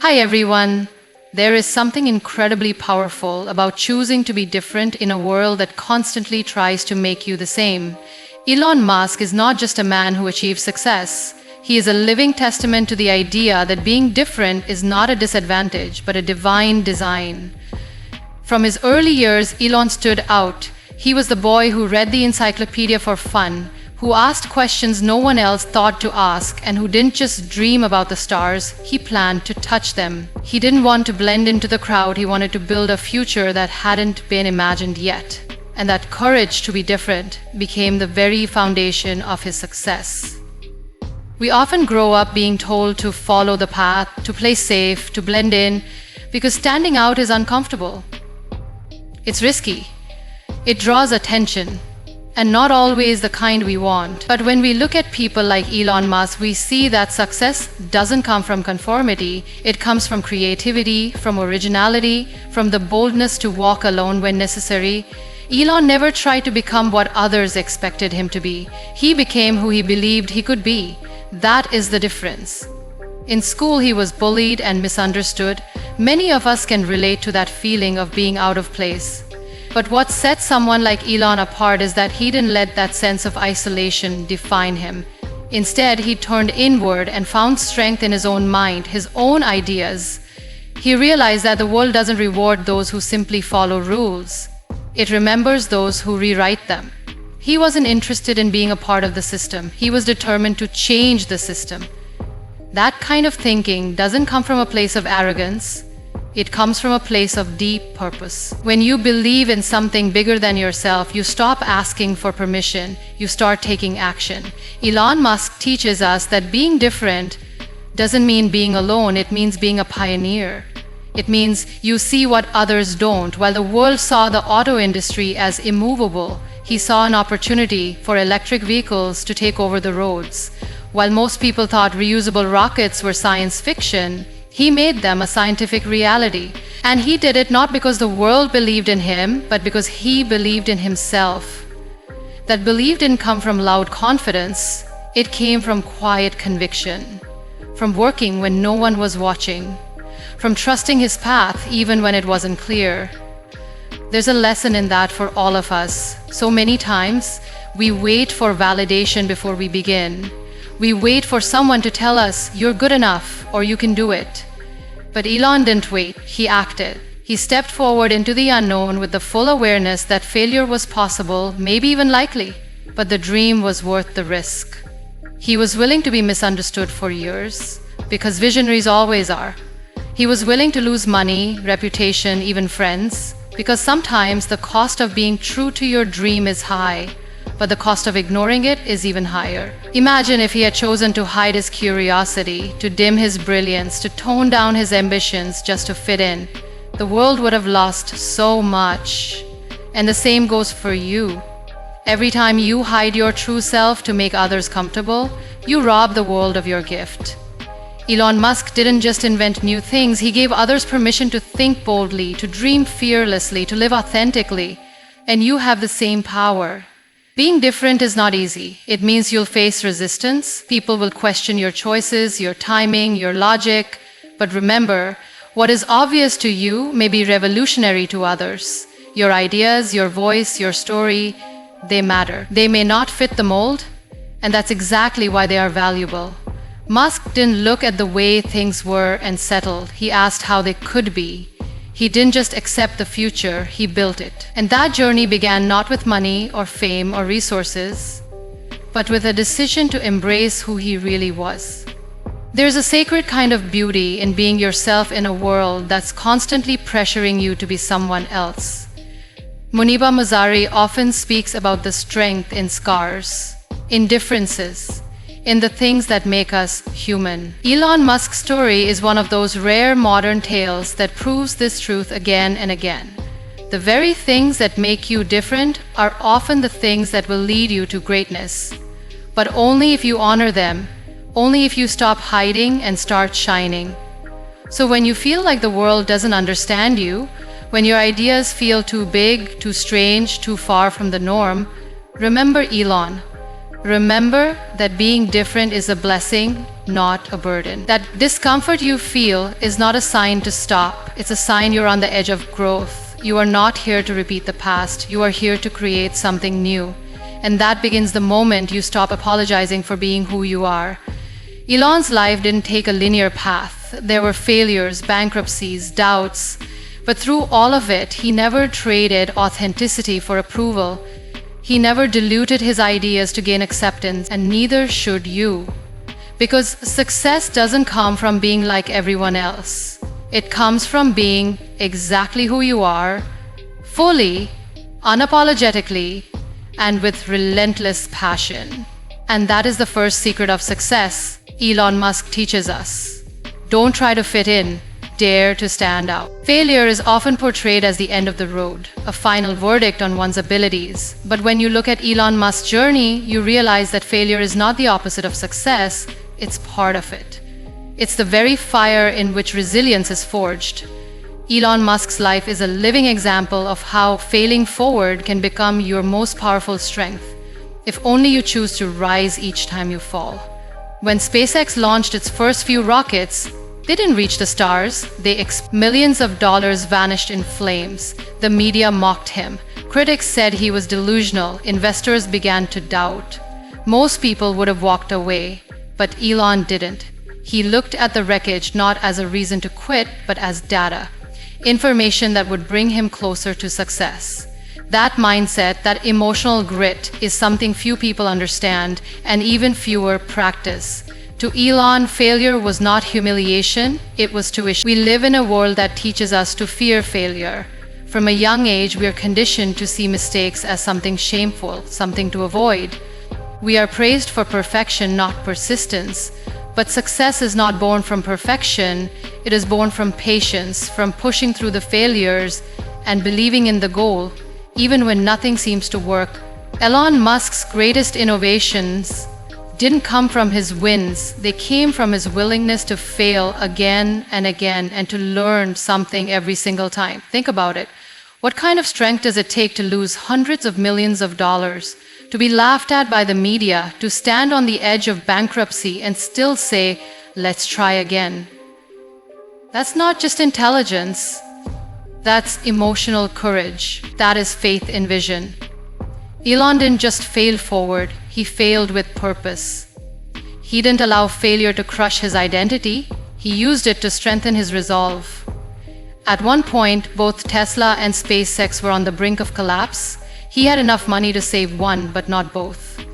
Hi everyone. There is something incredibly powerful about choosing to be different in a world that constantly tries to make you the same. Elon Musk is not just a man who achieved success. He is a living testament to the idea that being different is not a disadvantage, but a divine design. From his early years, Elon stood out. He was the boy who read the encyclopedia for fun, who asked questions no one else thought to ask, and who didn't just dream about the stars, he planned to touch them. He didn't want to blend into the crowd, he wanted to build a future that hadn't been imagined yet. And that courage to be different became the very foundation of his success. We often grow up being told to follow the path, to play safe, to blend in, because standing out is uncomfortable. It's risky. It draws attention, and not always the kind we want. But when we look at people like Elon Musk, we see that success doesn't come from conformity. It comes from creativity, from originality, from the boldness to walk alone when necessary. Elon never tried to become what others expected him to be. He became who he believed he could be. That is the difference. In school, he was bullied and misunderstood. Many of us can relate to that feeling of being out of place. But what sets someone like Elon apart is that he didn't let that sense of isolation define him. Instead, he turned inward and found strength in his own mind, his own ideas. He realized that the world doesn't reward those who simply follow rules. It remembers those who rewrite them. He wasn't interested in being a part of the system. He was determined to change the system. That kind of thinking doesn't come from a place of arrogance. It comes from a place of deep purpose. When you believe in something bigger than yourself, you stop asking for permission, you start taking action. Elon Musk teaches us that being different doesn't mean being alone, it means being a pioneer. It means you see what others don't. While the world saw the auto industry as immovable, he saw an opportunity for electric vehicles to take over the roads. While most people thought reusable rockets were science fiction, he made them a scientific reality. And he did it not because the world believed in him, but because he believed in himself. That belief didn't come from loud confidence, it came from quiet conviction, from working when no one was watching, from trusting his path even when it wasn't clear. There's a lesson in that for all of us. So many times, we wait for validation before we begin. We wait for someone to tell us, you're good enough, or you can do it. But Elon didn't wait, he acted. He stepped forward into the unknown with the full awareness that failure was possible, maybe even likely, but the dream was worth the risk. He was willing to be misunderstood for years, because visionaries always are. He was willing to lose money, reputation, even friends, because sometimes the cost of being true to your dream is high, but the cost of ignoring it is even higher. Imagine if he had chosen to hide his curiosity, to dim his brilliance, to tone down his ambitions just to fit in. The world would have lost so much. And the same goes for you. Every time you hide your true self to make others comfortable, you rob the world of your gift. Elon Musk didn't just invent new things, he gave others permission to think boldly, to dream fearlessly, to live authentically. And you have the same power. Being different is not easy. It means you'll face resistance. People will question your choices, your timing, your logic. But remember, what is obvious to you may be revolutionary to others. Your ideas, your voice, your story, they matter. They may not fit the mold, and that's exactly why they are valuable. Musk didn't look at the way things were and settled. He asked how they could be. He didn't just accept the future, he built it. And that journey began not with money or fame or resources, but with a decision to embrace who he really was. There's a sacred kind of beauty in being yourself in a world that's constantly pressuring you to be someone else. MUNIBA Mazari often speaks about the strength in scars, in differences, in the things that make us human. Elon Musk's story is one of those rare modern tales that proves this truth again and again. The very things that make you different are often the things that will lead you to greatness. But only if you honor them, only if you stop hiding and start shining. So when you feel like the world doesn't understand you, when your ideas feel too big, too strange, too far from the norm, remember Elon. Remember that being different is a blessing, not a burden. That discomfort you feel is not a sign to stop. It's a sign you're on the edge of growth. You are not here to repeat the past. You are here to create something new. And that begins the moment you stop apologizing for being who you are. Elon's life didn't take a linear path. There were failures, bankruptcies, doubts. But through all of it, he never traded authenticity for approval. He never diluted his ideas to gain acceptance, and neither should you. Because success doesn't come from being like everyone else. It comes from being exactly who you are, fully, unapologetically, and with relentless passion. And that is the first secret of success, Elon Musk teaches us. Don't try to fit in. Dare to stand out. Failure is often portrayed as the end of the road, a final verdict on one's abilities. But when you look at Elon Musk's journey, you realize that failure is not the opposite of success, it's part of it. It's the very fire in which resilience is forged. Elon Musk's life is a living example of how failing forward can become your most powerful strength, if only you choose to rise each time you fall. When SpaceX launched its first few rockets, they didn't reach the stars. Millions of dollars vanished in flames. The media mocked him. Critics said he was delusional. Investors began to doubt. Most people would have walked away, but Elon didn't. He looked at the wreckage not as a reason to quit, but as data, information that would bring him closer to success. That mindset, that emotional grit, is something few people understand and even fewer practice. To Elon, failure was not humiliation, it was tuition. We live in a world that teaches us to fear failure. From a young age, we are conditioned to see mistakes as something shameful, something to avoid. We are praised for perfection, not persistence. But success is not born from perfection, it is born from patience, from pushing through the failures and believing in the goal, even when nothing seems to work. Elon Musk's greatest innovations didn't come from his wins, they came from his willingness to fail again and again and to learn something every single time. Think about it. What kind of strength does it take to lose hundreds of millions of dollars, to be laughed at by the media, to stand on the edge of bankruptcy and still say, let's try again? That's not just intelligence, that's emotional courage. That is faith in vision. Elon didn't just fail forward, he failed with purpose. He didn't allow failure to crush his identity, he used it to strengthen his resolve. At one point, both Tesla and SpaceX were on the brink of collapse. He had enough money to save one, but not both.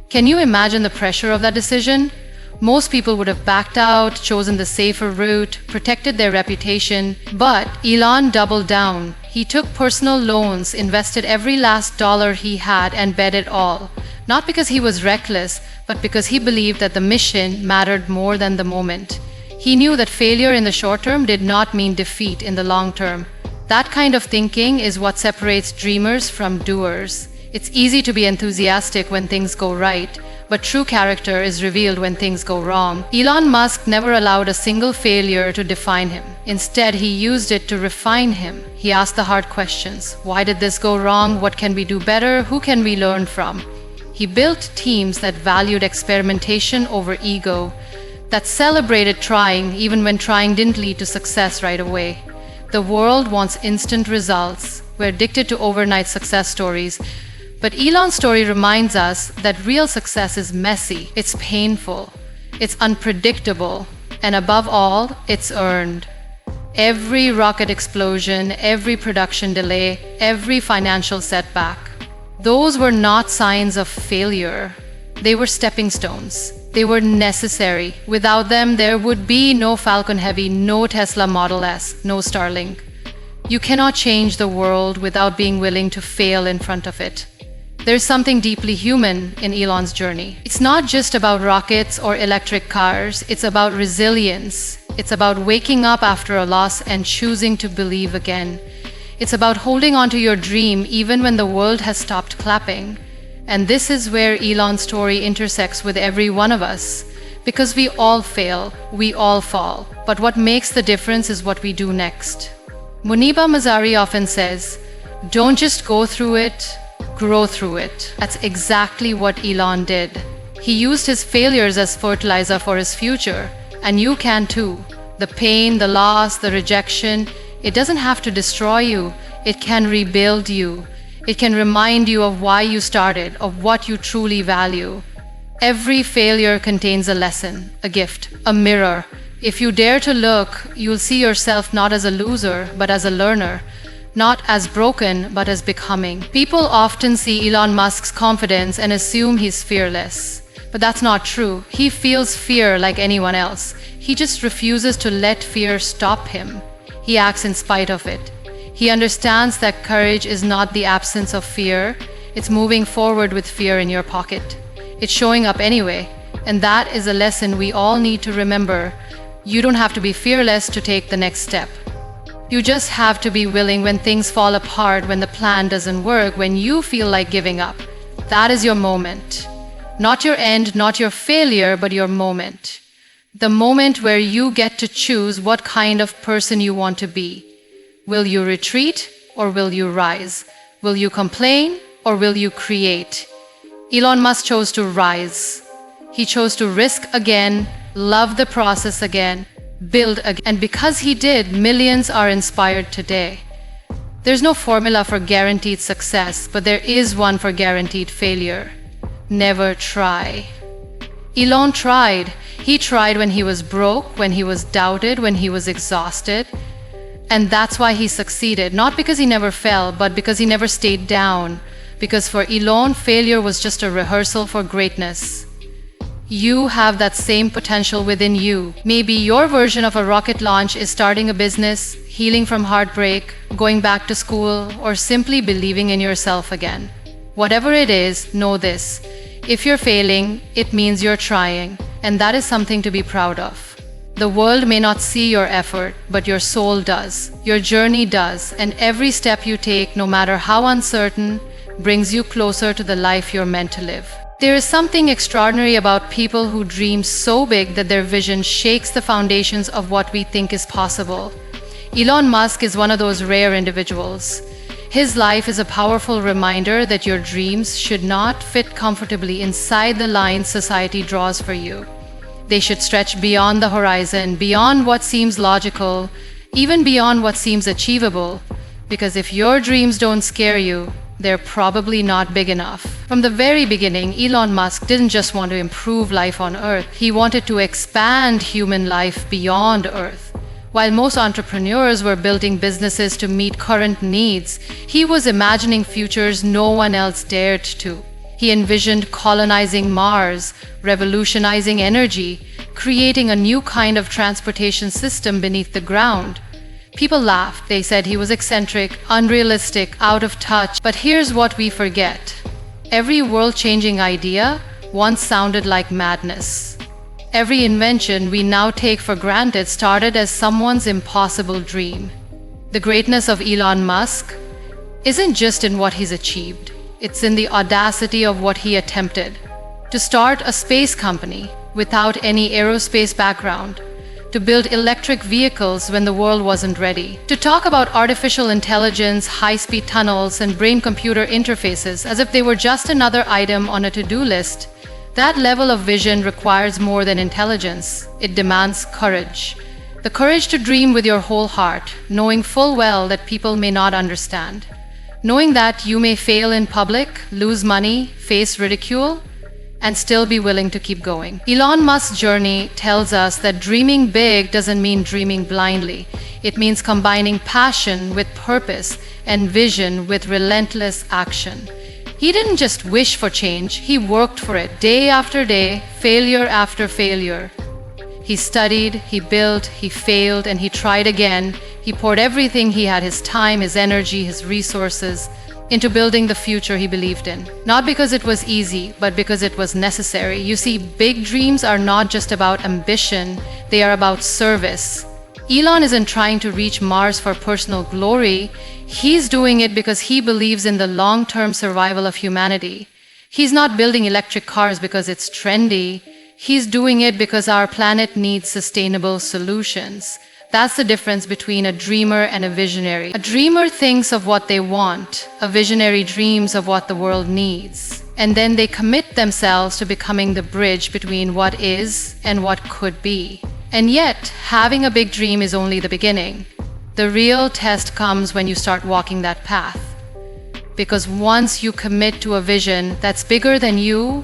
Can you imagine the pressure of that decision? Most people would have backed out, chosen the safer route, protected their reputation, but Elon doubled down. He took personal loans, invested every last dollar he had, and bet it all. Not because he was reckless, but because he believed that the mission mattered more than the moment. He knew that failure in the short term did not mean defeat in the long term. That kind of thinking is what separates dreamers from doers. It's easy to be enthusiastic when things go right, but true character is revealed when things go wrong. Elon Musk never allowed a single failure to define him. Instead, he used it to refine him. He asked the hard questions. Why did this go wrong? What can we do better? Who can we learn from? He built teams that valued experimentation over ego, that celebrated trying even when trying didn't lead to success right away. The world wants instant results. We're addicted to overnight success stories. But Elon's story reminds us that real success is messy, it's painful, it's unpredictable, and above all, it's earned. Every rocket explosion, every production delay, every financial setback, those were not signs of failure. They were stepping stones. They were necessary. Without them, there would be no Falcon Heavy, no Tesla Model S, no Starlink. You cannot change the world without being willing to fail in front of it. There's something deeply human in Elon's journey. It's not just about rockets or electric cars, it's about resilience. It's about waking up after a loss and choosing to believe again. It's about holding on to your dream even when the world has stopped clapping. And this is where Elon's story intersects with every one of us. Because we all fail, we all fall. But what makes the difference is what we do next. MUNIBA Mazari often says, don't just go through it, grow through it. That's exactly what Elon did. He used his failures as fertilizer for his future, and you can too. The pain, the loss, the rejection, it doesn't have to destroy you. It can rebuild you. It can remind you of why you started, of what you truly value. Every failure contains a lesson, a gift, a mirror. If you dare to look, you'll see yourself not as a loser, but as a learner. Not as broken, but as becoming. People often see Elon Musk's confidence and assume he's fearless. But that's not true. He feels fear like anyone else. He just refuses to let fear stop him. He acts in spite of it. He understands that courage is not the absence of fear. It's moving forward with fear in your pocket. It's showing up anyway. And that is a lesson we all need to remember. You don't have to be fearless to take the next step. You just have to be willing when things fall apart, when the plan doesn't work, when you feel like giving up. That is your moment. Not your end, not your failure, but your moment. The moment where you get to choose what kind of person you want to be. Will you retreat or will you rise? Will you complain or will you create? Elon Musk chose to rise. He chose to risk again, love the process again, build again. And because he did, millions are inspired today. There's no formula for guaranteed success, but there is one for guaranteed failure. Never try. Elon tried. He tried when he was broke, when he was doubted, when he was exhausted. And that's why he succeeded. Not because he never fell, but because he never stayed down. Because for Elon, failure was just a rehearsal for greatness. You have that same potential within you. Maybe your version of a rocket launch is starting a business, healing from heartbreak, going back to school, or simply believing in yourself again. Whatever it is, know this. If you're failing, it means you're trying, and that is something to be proud of. The world may not see your effort, but your soul does. Your journey does, and every step you take, no matter how uncertain, brings you closer to the life you're meant to live. There is something extraordinary about people who dream so big that their vision shakes the foundations of what we think is possible. Elon Musk is one of those rare individuals. His life is a powerful reminder that your dreams should not fit comfortably inside the lines society draws for you. They should stretch beyond the horizon, beyond what seems logical, even beyond what seems achievable. Because if your dreams don't scare you, they're probably not big enough. From the very beginning, Elon Musk didn't just want to improve life on Earth. He wanted to expand human life beyond Earth. While most entrepreneurs were building businesses to meet current needs, he was imagining futures no one else dared to. He envisioned colonizing Mars, revolutionizing energy, creating a new kind of transportation system beneath the ground. People laughed. They said he was eccentric, unrealistic, out of touch. But here's what we forget. Every world-changing idea once sounded like madness. Every invention we now take for granted started as someone's impossible dream. The greatness of Elon Musk isn't just in what he's achieved. It's in the audacity of what he attempted. To start a space company without any aerospace background. To build electric vehicles when the world wasn't ready. To talk about artificial intelligence, high-speed tunnels, and brain-computer interfaces as if they were just another item on a to-do list. That level of vision requires more than intelligence. It demands courage. The courage to dream with your whole heart, knowing full well that people may not understand. Knowing that you may fail in public, lose money, face ridicule, and still be willing to keep going. Elon Musk's journey tells us that dreaming big doesn't mean dreaming blindly. It means combining passion with purpose and vision with relentless action. He didn't just wish for change, he worked for it day after day, failure after failure. He studied, he built, he failed, and he tried again. He poured everything he had, his time, his energy, his resources, into building the future he believed in. Not because it was easy, but because it was necessary. You see, big dreams are not just about ambition, they are about service. Elon isn't trying to reach Mars for personal glory. He's doing it because he believes in the long-term survival of humanity. He's not building electric cars because it's trendy. He's doing it because our planet needs sustainable solutions. That's the difference between a dreamer and a visionary. A dreamer thinks of what they want, a visionary dreams of what the world needs. And then they commit themselves to becoming the bridge between what is and what could be. And yet, having a big dream is only the beginning. The real test comes when you start walking that path. Because once you commit to a vision that's bigger than you,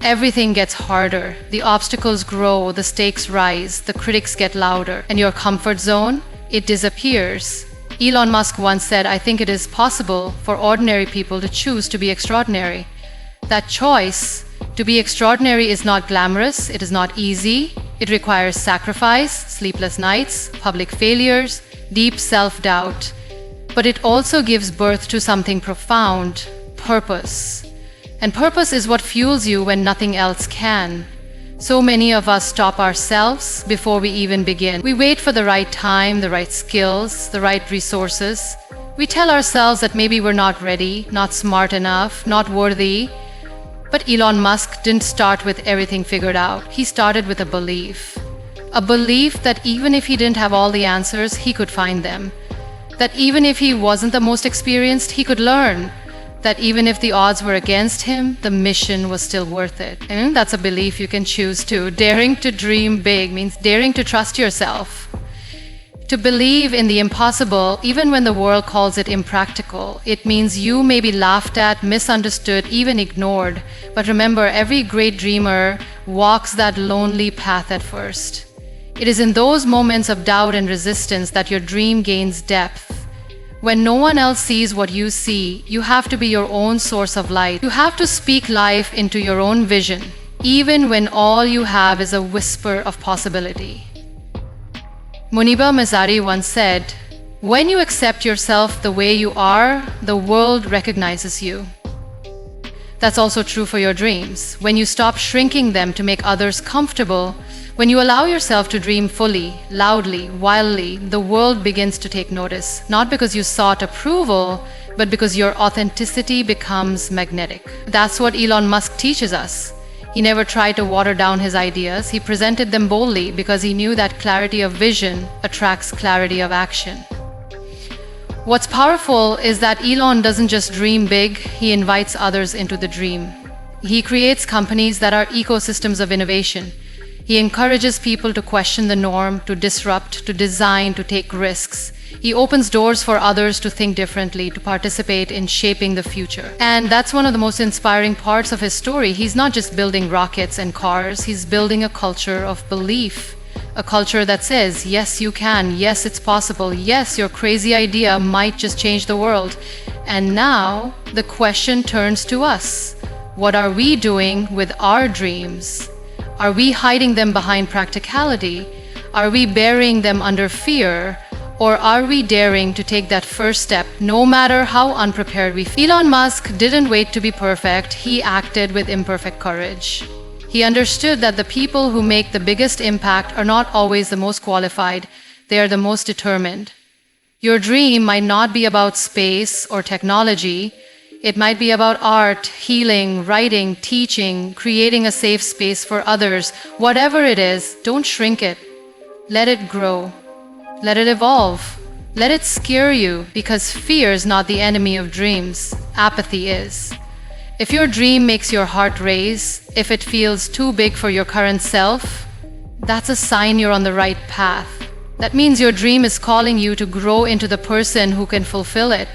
everything gets harder. The obstacles grow, the stakes rise, the critics get louder, and your comfort zone, it disappears. Elon Musk once said, "I think it is possible for ordinary people to choose to be extraordinary." That choice to be extraordinary is not glamorous, it is not easy. It requires sacrifice, sleepless nights, public failures, deep self-doubt. But it also gives birth to something profound, purpose. And purpose is what fuels you when nothing else can. So many of us stop ourselves before we even begin. We wait for the right time, the right skills, the right resources. We tell ourselves that maybe we're not ready, not smart enough, not worthy. But Elon Musk didn't start with everything figured out. He started with a belief. A belief that even if he didn't have all the answers, he could find them. That even if he wasn't the most experienced, he could learn. That even if the odds were against him, the mission was still worth it. And that's a belief you can choose to. Daring to dream big means daring to trust yourself. To believe in the impossible, even when the world calls it impractical. It means you may be laughed at, misunderstood, even ignored. But remember, every great dreamer walks that lonely path at first. It is in those moments of doubt and resistance that your dream gains depth. When no one else sees what you see, you have to be your own source of light. You have to speak life into your own vision, even when all you have is a whisper of possibility. MUNIBA Mazari once said, "When you accept yourself the way you are, the world recognizes you." That's also true for your dreams. When you stop shrinking them to make others comfortable, when you allow yourself to dream fully, loudly, wildly, the world begins to take notice. Not because you sought approval, but because your authenticity becomes magnetic. That's what Elon Musk teaches us. He never tried to water down his ideas. He presented them boldly because he knew that clarity of vision attracts clarity of action. What's powerful is that Elon doesn't just dream big, he invites others into the dream. He creates companies that are ecosystems of innovation. He encourages people to question the norm, to disrupt, to design, to take risks. He opens doors for others to think differently, to participate in shaping the future. And that's one of the most inspiring parts of his story. He's not just building rockets and cars, he's building a culture of belief. A culture that says, yes, you can, yes, it's possible, yes, your crazy idea might just change the world. And now, the question turns to us. What are we doing with our dreams? Are we hiding them behind practicality? Are we burying them under fear? Or are we daring to take that first step, no matter how unprepared we feel? Elon Musk didn't wait to be perfect, he acted with imperfect courage. He understood that the people who make the biggest impact are not always the most qualified, they are the most determined. Your dream might not be about space or technology. It might be about art, healing, writing, teaching, creating a safe space for others. Whatever it is, don't shrink it. Let it grow. Let it evolve. Let it scare you, because fear is not the enemy of dreams. Apathy is. If your dream makes your heart race, if it feels too big for your current self, that's a sign you're on the right path. That means your dream is calling you to grow into the person who can fulfill it.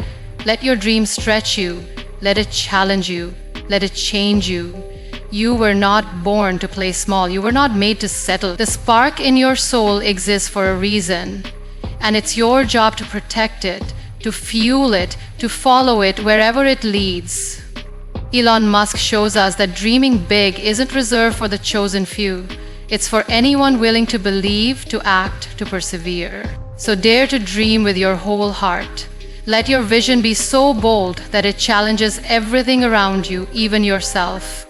Let your dream stretch you. Let it challenge you. Let it change you. You were not born to play small. You were not made to settle. The spark in your soul exists for a reason. And it's your job to protect it, to fuel it, to follow it wherever it leads. Elon Musk shows us that dreaming big isn't reserved for the chosen few. It's for anyone willing to believe, to act, to persevere. So dare to dream with your whole heart. Let your vision be so bold that it challenges everything around you, even yourself.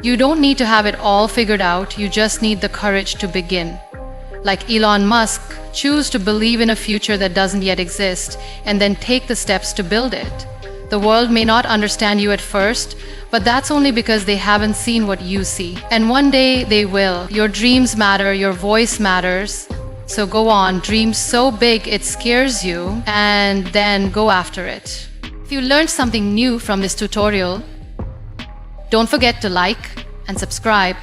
You don't need to have it all figured out, you just need the courage to begin. Like Elon Musk, choose to believe in a future that doesn't yet exist, and then take the steps to build it. The world may not understand you at first, but that's only because they haven't seen what you see. And one day they will. Your dreams matter, your voice matters. So go on, dream so big it scares you, and then go after it. If you learned something new from this tutorial, don't forget to like and subscribe.